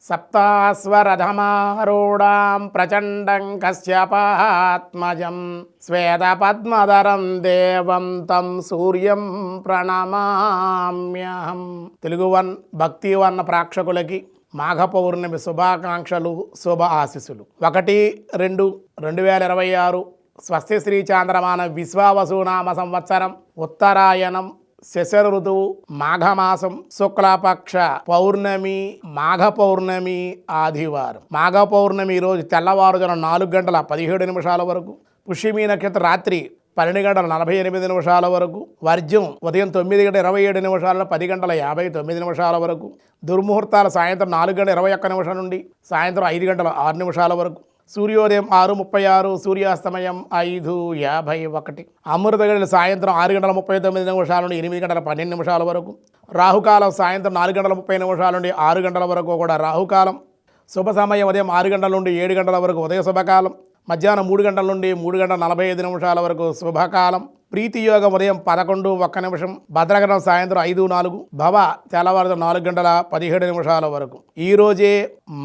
సప్తాస్వరథమారూఢాం ప్రచండం కశ్యపాత్మజం శ్వేతపద్మధరం దేవం తం సూర్యం ప్రణమామ్యహం. తెలుగు వన్ భక్తి వన్న ప్రేక్షకులకి మాఘ పౌర్ణమి శుభాకాంక్షలు, శుభ ఆశీస్సులు. 1-2-2026 స్వస్తి శ్రీ చాంద్రమాన విశ్వావసునామ సంవత్సరం ఉత్తరాయణం శశర ఋతువు మాఘమాసం శుక్లపక్ష పౌర్ణమి మాఘ పౌర్ణమి ఆదివారం. మాఘ పౌర్ణమి రోజు తెల్లవారుజామున 4:17 వరకు, పుష్యమి నక్షత్రం రాత్రి 12:48 వరకు, వర్జ్యం ఉదయం 9:27 10:59 వరకు, దుర్ముహూర్తాలు సాయంత్రం 4:21 నుండి సాయంత్రం 5:06 వరకు, సూర్యోదయం 6:36, సూర్యాస్తమయం 5:51, అమృత గడియలు సాయంత్రం 6:39 నుండి 8:12 వరకు, రాహుకాలం సాయంత్రం 4:30 నుండి 6 గంటల వరకు కూడా రాహుకాలం, శుభ సమయం ఉదయం 6 గంటల నుండి 7 గంటల వరకు ఉదయ శుభకాలం, మధ్యాహ్నం 3 గంటల నుండి 3:45 వరకు శుభకాలం, ప్రీతి యోగం ఉదయం 11:01, భద్రగ్రహం సాయంత్రం 5:04, భవ తెల్లవారు 4:17 వరకు. ఈరోజే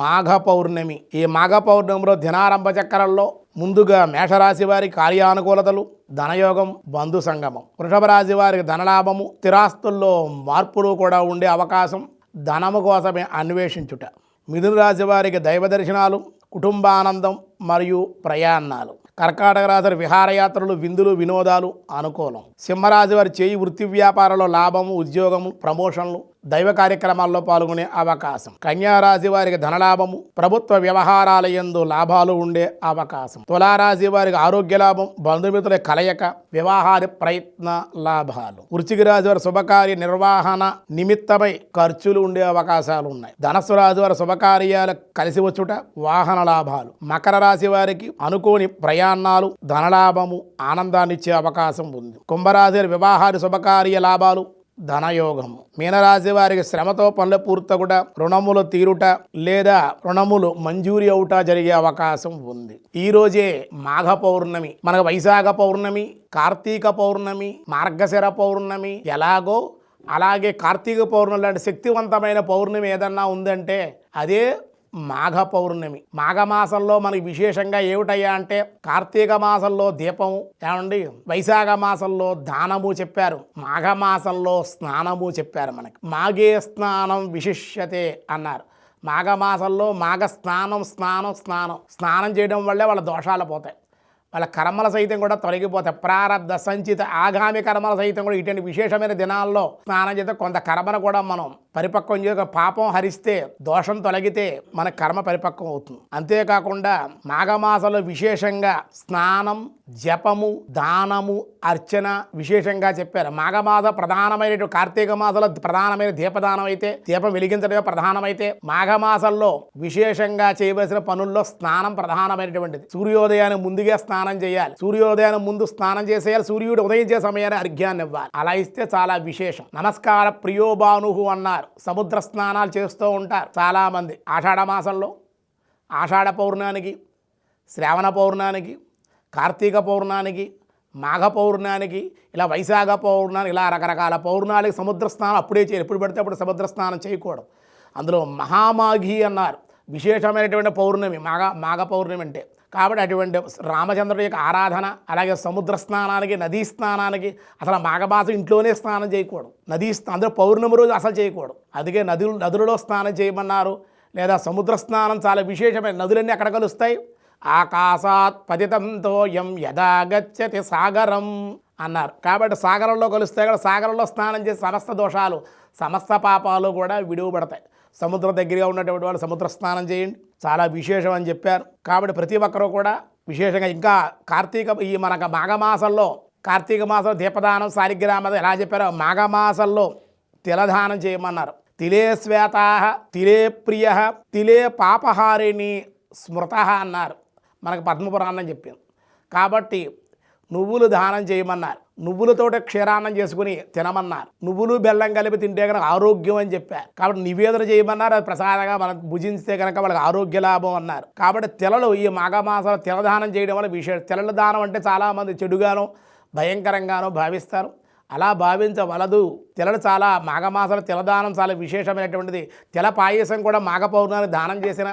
మాఘ పౌర్ణమి. ఈ మాఘ పౌర్ణమిలో దినారంభ చక్రంలో ముందుగా మేషరాశి వారికి కార్యానుకూలతలు, ధనయోగం, బంధు సంగమం. వృషభ రాశి వారికి ధనలాభము, స్థిరాస్తుల్లో మార్పులు కూడా ఉండే అవకాశం, ధనము కోసమే అన్వేషించుట. మిథున రాశి వారికి దైవ దర్శనాలు, కుటుంబానందం మరియు ప్రయాణాలు. కర్కాటక రాశి విహారయాత్రలు, విందులు, వినోదాలు అనుకూలం. సింహరాశి వారి చేయి వృత్తి వ్యాపారంలో లాభము, ఉద్యోగము, ప్రమోషన్లు, దైవ కార్యక్రమాల్లో పాల్గొనే అవకాశం. కన్యారాశి వారికి ధనలాభము, ప్రభుత్వ వ్యవహారాల యందు లాభాలు ఉండే అవకాశం. తులారాశి వారికి ఆరోగ్య లాభం, బంధుమిత్రుల కలయిక, వివాహాది ప్రయత్న లాభాలు. వృశ్చిక రాశి వారి శుభకార్య నిర్వహణ నిమిత్తమై ఖర్చులు ఉండే అవకాశాలు ఉన్నాయి. ధనస్సు రాశి వారి శుభకార్యాలు కలిసి వచ్చుట, వాహన లాభాలు. మకర రాశి వారికి అనుకోని ప్రయాణాలు, ధనలాభము, ఆనందాన్ని ఇచ్చే అవకాశం ఉంది. కుంభరాశి వారి వివాహాది శుభకార్య లాభాలు, ధనయోగము. మీనరాశి వారికి శ్రమతో పనులు పూర్తగుట, రుణములు తీరుట లేదా రుణములు మంజూరి అవుట జరిగే అవకాశం ఉంది. ఈ రోజే మాఘ పౌర్ణమి. మనకు వైశాఖ పౌర్ణమి, కార్తీక పౌర్ణమి, మార్గశిర పౌర్ణమి ఎలాగో అలాగే కార్తీక పౌర్ణమి లాంటి శక్తివంతమైన పౌర్ణమి ఏదన్నా ఉందంటే అదే మాఘ పౌర్ణమి. మాఘమాసంలో మనకి విశేషంగా ఏమిటయ్యా అంటే కార్తీక మాసంలో దీపము ఏమండి, వైశాఖ మాసంలో దానము చెప్పారు, మాఘమాసంలో స్నానము చెప్పారు. మనకి మాఘే స్నానం విశిష్యతే అన్నారు. మాఘమాసంలో మాఘ స్నానం చేయడం వల్లే వాళ్ళ దోషాలు పోతాయి, వాళ్ళ కర్మల సైతం కూడా తొలగిపోతాయి. ప్రారబ్ధ సంచిత ఆగామి కర్మల సైతం కూడా ఇటువంటి విశేషమైన దినాల్లో స్నానం చేస్తే కొంత కర్మను కూడా మనం పరిపక్వం చేయ, పాపం హరిస్తే, దోషం తొలగితే మన కర్మ పరిపక్వం అవుతుంది. అంతేకాకుండా మాఘమాసంలో విశేషంగా స్నానం, జపము, దానము, అర్చన విశేషంగా చెప్పారు. మాఘమాస ప్రధానమైన కార్తీక మాసంలో ప్రధానమైన దీపదానం అయితే, దీపం వెలిగించడమే ప్రధానమైతే, మాఘమాసంలో విశేషంగా చేయవలసిన పనుల్లో స్నానం ప్రధానమైనటువంటిది. సూర్యోదయానికి ముందుగా స్నానం చేయాలి, సూర్యోదయానికి ముందు స్నానం చేసేయాలి, సూర్యుడు ఉదయించే సమయాన్ని అర్ఘ్యాన్ని ఇవ్వాలి. అలా ఇస్తే చాలా విశేషం. నమస్కార ప్రియోబానుహు అన్నారు. సముద్ర స్నానాలు చేస్తూ ఉంటారు చాలా మంది. ఆషాఢ మాసంలో ఆషాఢ పౌర్ణానికి, శ్రావణ పౌర్ణానికి, కార్తీక పౌర్ణానికి, మాఘ పౌర్ణానికి, ఇలా వైశాఖ పౌర్ణానికి, ఇలా రకరకాల పౌర్ణాలకి సముద్ర స్నానం అప్పుడే చేయాలి. ఎప్పుడు పడితే అప్పుడు సముద్ర స్నానం చేయకూడదు. అందులో మహామాఘి అన్నారు, విశేషమైనటువంటి పౌర్ణమి మాఘ పౌర్ణమి అంటే. కాబట్టి అటువంటి రామచంద్రుడి యొక్క ఆరాధన, అలాగే సముద్ర స్నానానికి, నదీ స్నానానికి, అసలు మాఘమాసం ఇంట్లోనే స్నానం చేయకూడదు, అందులో పౌర్ణమి రోజు అసలు చేయకూడదు. అందుకే నదులలో స్నానం చేయమన్నారు. లేదా సముద్ర స్నానం చాలా విశేషమైన, నదులన్నీ ఎక్కడ కలుస్తాయి? ఆకాశాత్ పతితంతో యం యదా గచ్చతి సాగరం అన్నారు. కాబట్టి సాగరంలో కలుస్తాయి కదా, సాగరంలో స్నానం చేసి సమస్త దోషాలు, సమస్త పాపాలు కూడా విడువబడతాయి. సముద్రం దగ్గరగా ఉన్నటువంటి వాళ్ళు సముద్ర స్నానం చేయండి, చాలా విశేషం అని చెప్పారు. కాబట్టి ప్రతి ఒక్కరూ కూడా విశేషంగా ఇంకా ఈ మనకు మాఘమాసంలో కార్తీక మాసంలో దీపదానం, సాలిగ్రామం ఎలా చెప్పారో మాఘమాసంలో తిలదానం చేయమన్నారు. తిలే శ్వేతా, తిలే ప్రియ, తిలే పాపహారిణి స్మృత అన్నారు. మనకు పద్మపురాణం చెప్పింది. కాబట్టి నువ్వులు దానం చేయమన్నారు, నువ్వులతోటి క్షీరాన్నం చేసుకుని తినమన్నారు, నువ్వులు బెల్లం కలిపి తింటే కనుక ఆరోగ్యం అని చెప్పారు. కాబట్టి నివేదన చేయమన్నారు, అది ప్రసాదంగా మనం భుజించితే కనుక వాళ్ళకి ఆరోగ్య లాభం అన్నారు. కాబట్టి తెలలు ఈ మాఘమాసాలు తిలదానం చేయడం వల్ల విశేషం. తెలల దానం అంటే చాలామంది చెడుగానో భయంకరంగానో భావిస్తారు. అలా భావించవలదు. తెలలు చాలా మాఘమాసంలో తెలదానం చాలా విశేషమైనటువంటిది. తెల పాయసం కూడా మాఘ పౌర్ణాన్ని దానం చేసిన,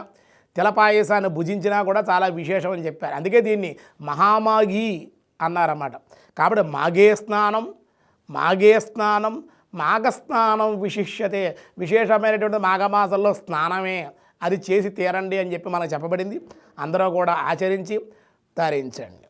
తెల పాయసాన్ని భుజించినా కూడా చాలా విశేషం అని చెప్పారు. అందుకే దీన్ని మహామాఘి అన్నారన్నమాట. కాబట్టి మాఘే స్నానం మాఘస్నానం విశిష్యతే, విశేషమైనటువంటి మాఘమాసంలో స్నానమే, అది చేసి తీరండి అని చెప్పి మనకు చెప్పబడింది. అందరూ కూడా ఆచరించి తరించండి.